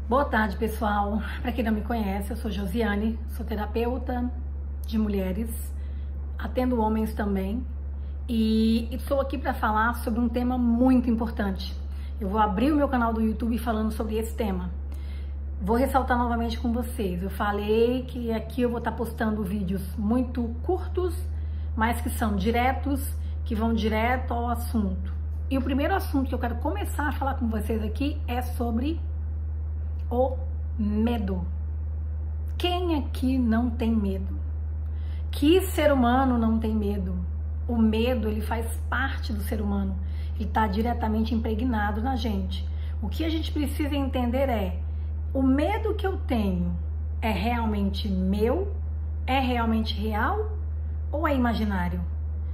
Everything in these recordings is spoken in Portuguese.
Boa tarde, pessoal. Para quem não me conhece, eu sou Josiane, sou terapeuta de mulheres, atendo homens também e estou aqui para falar sobre um tema muito importante. Eu vou abrir o meu canal do YouTube falando sobre esse tema. Vou ressaltar novamente com vocês. Eu falei que aqui eu vou estar postando vídeos muito curtos, mas que são diretos, que vão direto ao assunto. E o primeiro assunto que eu quero começar a falar com vocês aqui é sobre o medo. Quem aqui não tem medo? Que ser humano não tem medo? O medo, ele faz parte do ser humano. Ele está diretamente impregnado na gente. O que a gente precisa entender é: o medo que eu tenho é realmente meu? É realmente real? Ou é imaginário?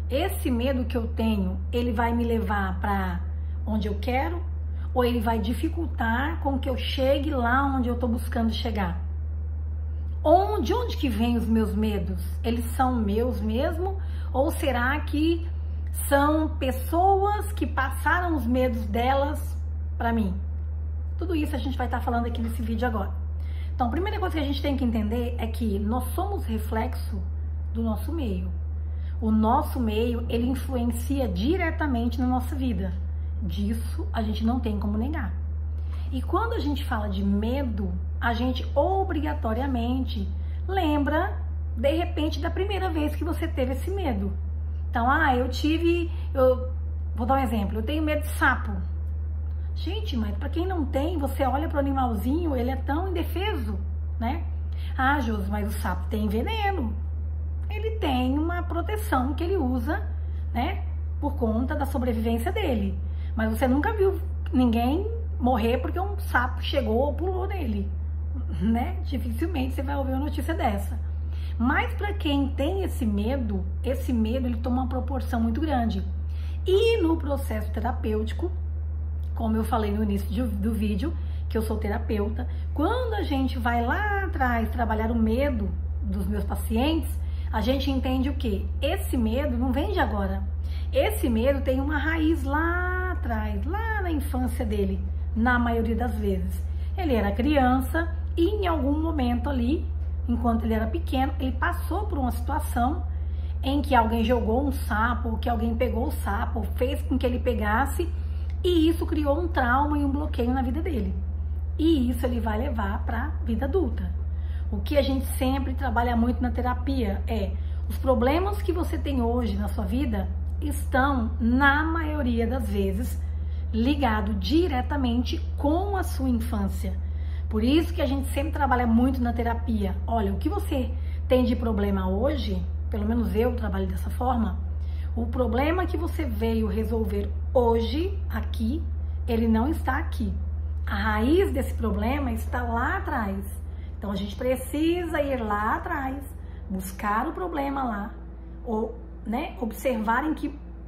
Esse medo que eu tenho, ele vai me levar para onde eu quero? Ou ele vai dificultar com que eu chegue lá onde eu estou buscando chegar? De onde que vêm os meus medos? Eles são meus mesmo? Ou será que são pessoas que passaram os medos delas para mim? Tudo isso a gente vai estar falando aqui nesse vídeo agora. Então, a primeira coisa que a gente tem que entender é que nós somos reflexo do nosso meio. O nosso meio, ele influencia diretamente na nossa vida. Disso a gente não tem como negar. E quando a gente fala de medo, a gente obrigatoriamente lembra, de repente, da primeira vez que você teve esse medo. Então, eu vou dar um exemplo, eu tenho medo de sapo. Gente, mas para quem não tem, você olha para o animalzinho, ele é tão indefeso, né? Ah, Josi, mas o sapo tem veneno. Ele tem uma proteção que ele usa, né? Por conta da sobrevivência dele. Mas você nunca viu ninguém morrer porque um sapo chegou ou pulou nele, né? Dificilmente você vai ouvir uma notícia dessa. Mas para quem tem esse medo ele toma uma proporção muito grande. E no processo terapêutico, como eu falei no início do vídeo, que eu sou terapeuta, quando a gente vai lá atrás trabalhar o medo dos meus pacientes, a gente entende o quê? Esse medo não vem de agora. Esse medo tem uma raiz lá atrás, lá na infância dele, na maioria das vezes. Ele era criança e em algum momento ali, enquanto ele era pequeno, ele passou por uma situação em que alguém jogou um sapo, que alguém pegou o sapo, fez com que ele pegasse, e isso criou um trauma e um bloqueio na vida dele. E isso ele vai levar para a vida adulta. O que a gente sempre trabalha muito na terapia é: os problemas que você tem hoje na sua vida estão, na maioria das vezes, ligados diretamente com a sua infância. Por isso que a gente sempre trabalha muito na terapia. Olha, o que você tem de problema hoje, pelo menos eu trabalho dessa forma, o problema que você veio resolver hoje, aqui, ele não está aqui. A raiz desse problema está lá atrás. Então a gente precisa ir lá atrás, buscar o problema lá, ou, né, observar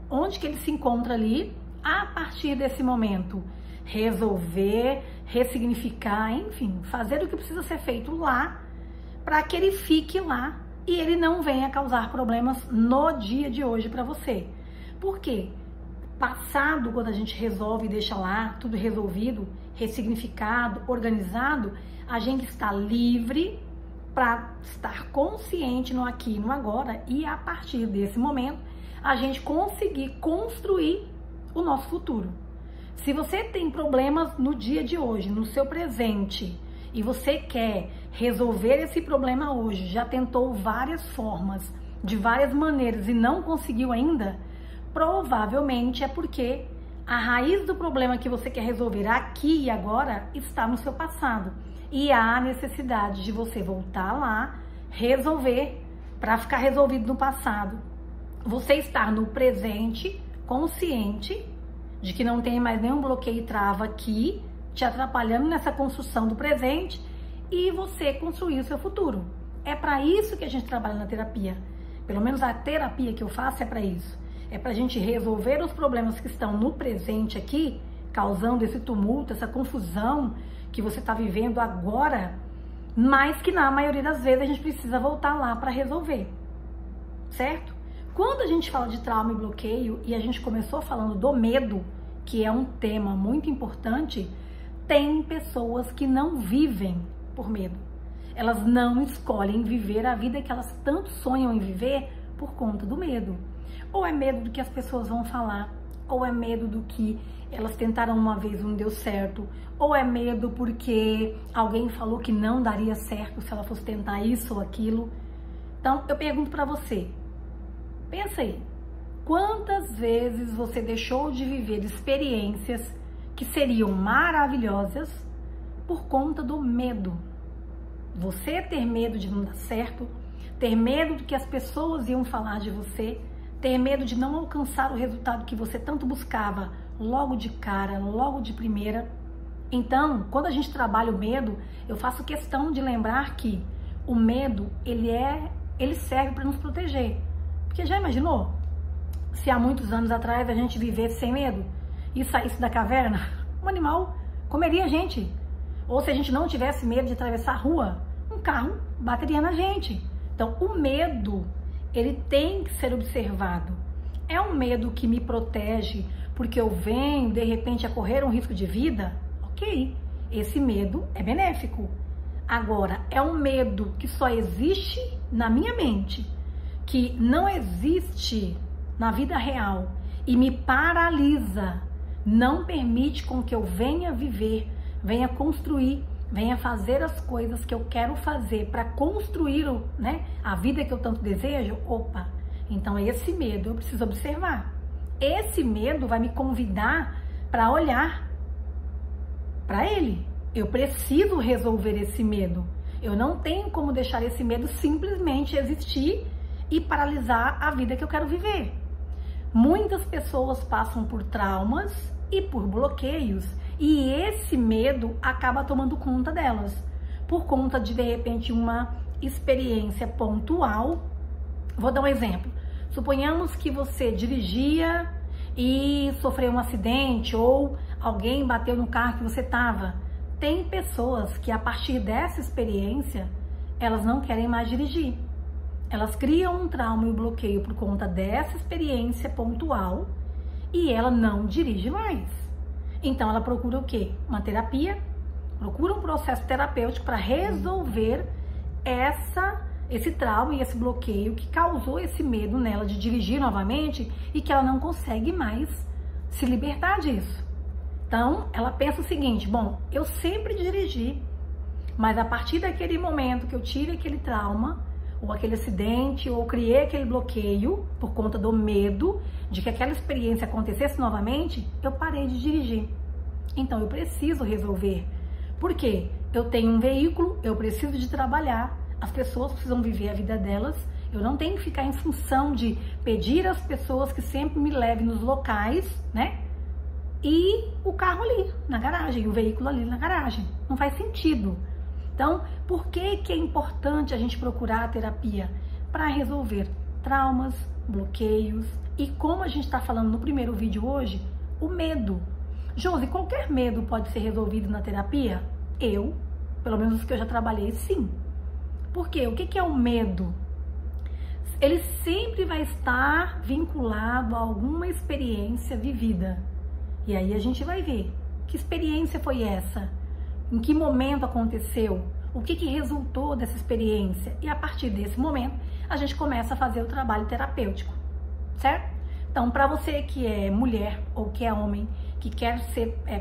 onde que ele se encontra ali, a partir desse momento, resolver, ressignificar, enfim, fazer o que precisa ser feito lá, para que ele fique lá e ele não venha causar problemas no dia de hoje para você. Por quê? Passado, quando a gente resolve e deixa lá tudo resolvido, ressignificado, organizado, a gente está livre para estar consciente no aqui e no agora, e a partir desse momento a gente conseguir construir o nosso futuro. Se você tem problemas no dia de hoje, no seu presente, e você quer resolver esse problema hoje, já tentou várias formas, de várias maneiras e não conseguiu ainda, provavelmente é porque a raiz do problema que você quer resolver aqui e agora está no seu passado. E há necessidade de você voltar lá, resolver, para ficar resolvido no passado. Você estar no presente, consciente de que não tem mais nenhum bloqueio e trava aqui, te atrapalhando nessa construção do presente, e você construir o seu futuro. É para isso que a gente trabalha na terapia. Pelo menos a terapia que eu faço é para isso. É para a gente resolver os problemas que estão no presente aqui, causando esse tumulto, essa confusão que você está vivendo agora, mas que na maioria das vezes a gente precisa voltar lá para resolver, certo? Quando a gente fala de trauma e bloqueio, e a gente começou falando do medo, que é um tema muito importante, Tem pessoas que não vivem por medo. Elas não escolhem viver a vida que elas tanto sonham em viver por conta do medo. Ou é medo do que as pessoas vão falar, ou é medo do que elas tentaram uma vez e não deu certo, ou é medo porque alguém falou que não daria certo se ela fosse tentar isso ou aquilo. Então, eu pergunto pra você, pensa aí, quantas vezes você deixou de viver experiências que seriam maravilhosas por conta do medo? Você ter medo de não dar certo, ter medo do que as pessoas iam falar de você, ter medo de não alcançar o resultado que você tanto buscava logo de cara, logo de primeira. Então, quando a gente trabalha o medo, eu faço questão de lembrar que o medo, ele serve para nos proteger. Porque já imaginou? Se há muitos anos atrás a gente vivesse sem medo e saísse da caverna, um animal comeria a gente. Ou se a gente não tivesse medo de atravessar a rua, um carro bateria na gente. Então, o medo, ele tem que ser observado. É um medo que me protege porque eu venho, de repente, a correr um risco de vida? Ok, esse medo é benéfico. Agora, é um medo que só existe na minha mente, que não existe na vida real e me paralisa, não permite com que eu venha viver, venha construir, venha fazer as coisas que eu quero fazer para construir, né, a vida que eu tanto desejo. Opa, então esse medo eu preciso observar. Esse medo vai me convidar para olhar para ele. Eu preciso resolver esse medo. Eu não tenho como deixar esse medo simplesmente existir e paralisar a vida que eu quero viver. Muitas pessoas passam por traumas e por bloqueios, e esse medo acaba tomando conta delas, por conta de repente, uma experiência pontual. Vou dar um exemplo. Suponhamos que você dirigia e sofreu um acidente, ou alguém bateu no carro que você estava. Tem pessoas que, a partir dessa experiência, elas não querem mais dirigir. Elas criam um trauma e um bloqueio por conta dessa experiência pontual e ela não dirige mais. Então ela procura o quê? Uma terapia, procura um processo terapêutico para resolver esse trauma e esse bloqueio que causou esse medo nela de dirigir novamente e que ela não consegue mais se libertar disso. Então ela pensa o seguinte: bom, eu sempre dirigi, mas a partir daquele momento que eu tive aquele trauma, ou aquele acidente, ou criei aquele bloqueio por conta do medo de que aquela experiência acontecesse novamente, eu parei de dirigir. Então eu preciso resolver. Por quê? Eu tenho um veículo, eu preciso de trabalhar, as pessoas precisam viver a vida delas, eu não tenho que ficar em função de pedir às pessoas que sempre me levem nos locais, né? E o carro ali na garagem, o veículo ali na garagem. Não faz sentido. Então, por que é importante a gente procurar a terapia? Para resolver traumas, bloqueios e, como a gente está falando no primeiro vídeo hoje, o medo. Josi, qualquer medo pode ser resolvido na terapia? Pelo menos os que eu já trabalhei, sim. Por quê? O que é o medo? Ele sempre vai estar vinculado a alguma experiência vivida. E aí a gente vai ver, que experiência foi essa? Em que momento aconteceu? O que resultou dessa experiência? E a partir desse momento, a gente começa a fazer o trabalho terapêutico, certo? Então, para você que é mulher ou que é homem, que quer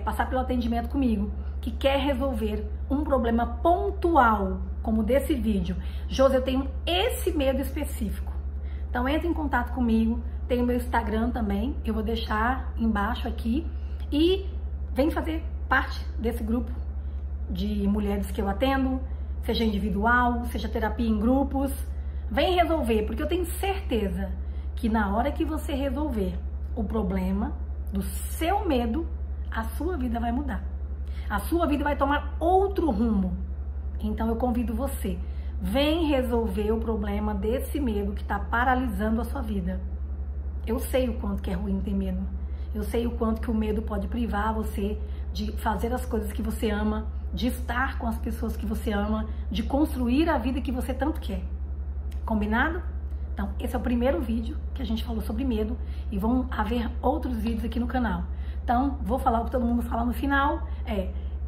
passar pelo atendimento comigo, que quer resolver um problema pontual, como desse vídeo, Josi, eu tenho esse medo específico. Então, entre em contato comigo, tem o meu Instagram também, eu vou deixar embaixo aqui, e vem fazer parte desse grupo de mulheres que eu atendo, seja individual, seja terapia em grupos. Vem resolver, porque eu tenho certeza que na hora que você resolver o problema do seu medo, a sua vida vai mudar. A sua vida vai tomar outro rumo. Então eu convido você, vem resolver o problema desse medo que está paralisando a sua vida. Eu sei o quanto que é ruim ter medo. Eu sei o quanto que o medo pode privar você de fazer as coisas que você ama, de estar com as pessoas que você ama, de construir a vida que você tanto quer. Combinado? Então, esse é o primeiro vídeo que a gente falou sobre medo e vão haver outros vídeos aqui no canal. Então, vou falar o que todo mundo fala no final,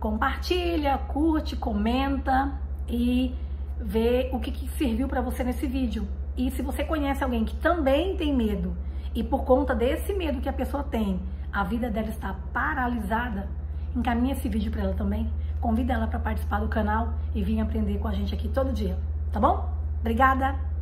compartilha, curte, comenta e vê o que serviu para você nesse vídeo. E se você conhece alguém que também tem medo e por conta desse medo que a pessoa tem, a vida dela está paralisada, encaminhe esse vídeo para ela também. Convida ela para participar do canal e vir aprender com a gente aqui todo dia, tá bom? Obrigada!